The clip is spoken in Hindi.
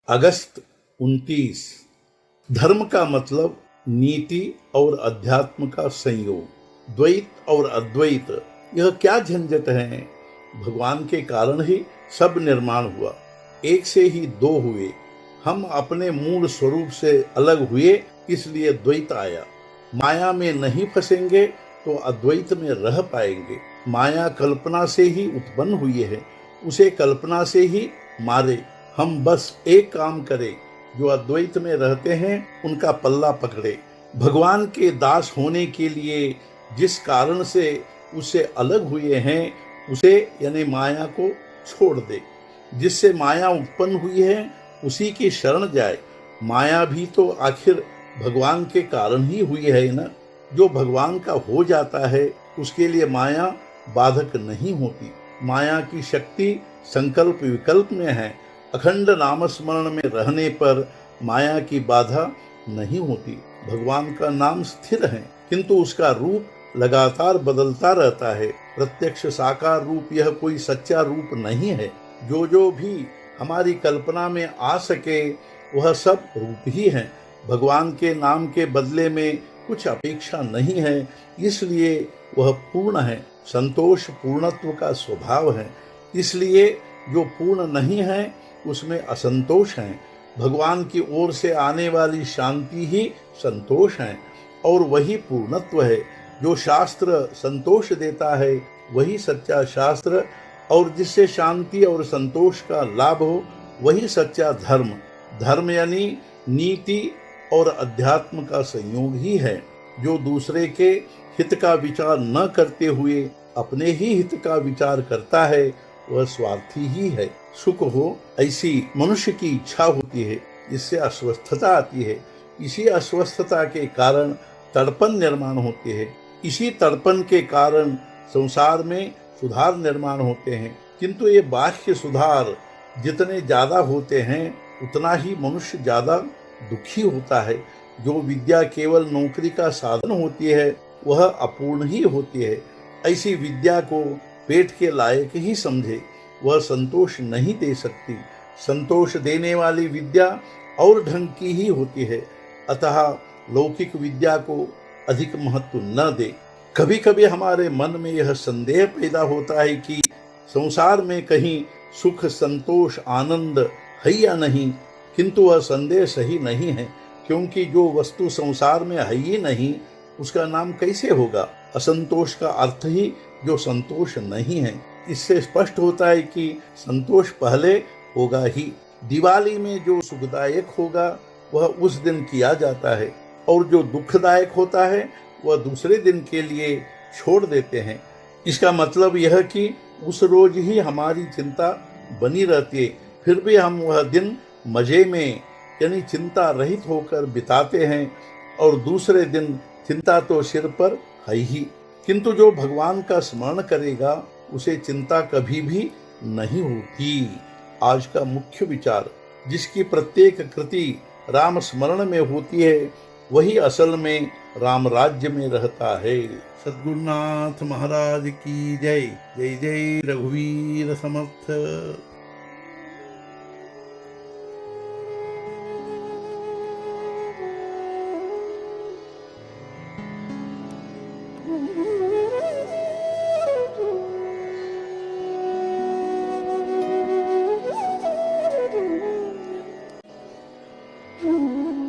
अगस्त 29। धर्म का मतलब नीति और अध्यात्म का संयोग, द्वैत और अद्वैत, यह क्या झंझट है। भगवान के कारण ही सब निर्माण हुआ, एक से ही दो हुए। हम अपने मूल स्वरूप से अलग हुए, इसलिए द्वैत आया। माया में नहीं फंसेंगे तो अद्वैत में रह पाएंगे। माया कल्पना से ही उत्पन्न हुई है, उसे कल्पना से ही मारे। हम बस एक काम करें, जो अद्वैत में रहते हैं उनका पल्ला पकड़े। भगवान के दास होने के लिए जिस कारण से उससे अलग हुए हैं, उसे यानी माया को छोड़ दे। जिससे माया उत्पन्न हुई है उसी की शरण जाए। माया भी तो आखिर भगवान के कारण ही हुई है ना। जो भगवान का हो जाता है उसके लिए माया बाधक नहीं होती। माया की शक्ति संकल्प विकल्प में है। अखंड नामस्मरण में रहने पर माया की बाधा नहीं होती। भगवान का नाम स्थिर है, किंतु उसका रूप लगातार बदलता रहता है। प्रत्यक्ष साकार रूप यह कोई सच्चा रूप नहीं है। जो भी हमारी कल्पना में आ सके वह सब रूप ही है। भगवान के नाम के बदले में कुछ अपेक्षा नहीं है, इसलिए वह पूर्ण है। संतोष पूर्णत्व का स्वभाव है, इसलिए जो पूर्ण नहीं है उसमें असंतोष है। भगवान की ओर से आने वाली शांति ही संतोष है और वही पूर्णत्व है। जो शास्त्र संतोष देता है वही सच्चा शास्त्र, और जिससे शांति और संतोष का लाभ हो वही सच्चा धर्म। धर्म यानी नीति और अध्यात्म का संयोग ही है। जो दूसरे के हित का विचार न करते हुए अपने ही हित का विचार करता है वह स्वार्थी ही है। सुख हो ऐसी मनुष्य की इच्छा होती है, इससे अस्वस्थता आती है। इसी अस्वस्थता के कारण तड़पन निर्माण होते हैं। इसी तड़पन के कारण संसार में सुधार निर्माण होते हैं। किंतु ये बाह्य सुधार जितने ज्यादा होते हैं उतना ही मनुष्य ज्यादा दुखी होता है। जो विद्या केवल नौकरी का साधन होती है वह अपूर्ण ही होती है। ऐसी विद्या को पेट के लायक ही समझे, वह संतोष नहीं दे सकती। संतोष देने वाली विद्या और ढंग की ही होती है, अतः लौकिक विद्या को अधिक महत्व न दे। कभी कभी हमारे मन में यह संदेह पैदा होता है कि संसार में कहीं सुख संतोष आनंद है या नहीं, किंतु वह संदेह सही नहीं है, क्योंकि जो वस्तु संसार में है ही नहीं उसका नाम कैसे होगा। असंतोष का अर्थ ही जो संतोष नहीं है। इससे स्पष्ट होता है कि संतोष पहले होगा ही। दिवाली में जो सुखदायक होगा वह उस दिन किया जाता है, और जो दुखदायक होता है वह दूसरे दिन के लिए छोड़ देते हैं। इसका मतलब यह कि उस रोज ही हमारी चिंता बनी रहती है, फिर भी हम वह दिन मजे में यानी चिंता रहित होकर बिताते हैं, और दूसरे दिन चिंता तो सिर पर है ही। किंतु जो भगवान का स्मरण करेगा उसे चिंता कभी भी नहीं होती। आज का मुख्य विचार, जिसकी प्रत्येक कृति राम स्मरण में होती है वही असल में राम राज्य में रहता है। सद्गुरुनाथ महाराज की जय। जय जय रघुवीर समर्थ। Mm-hmm.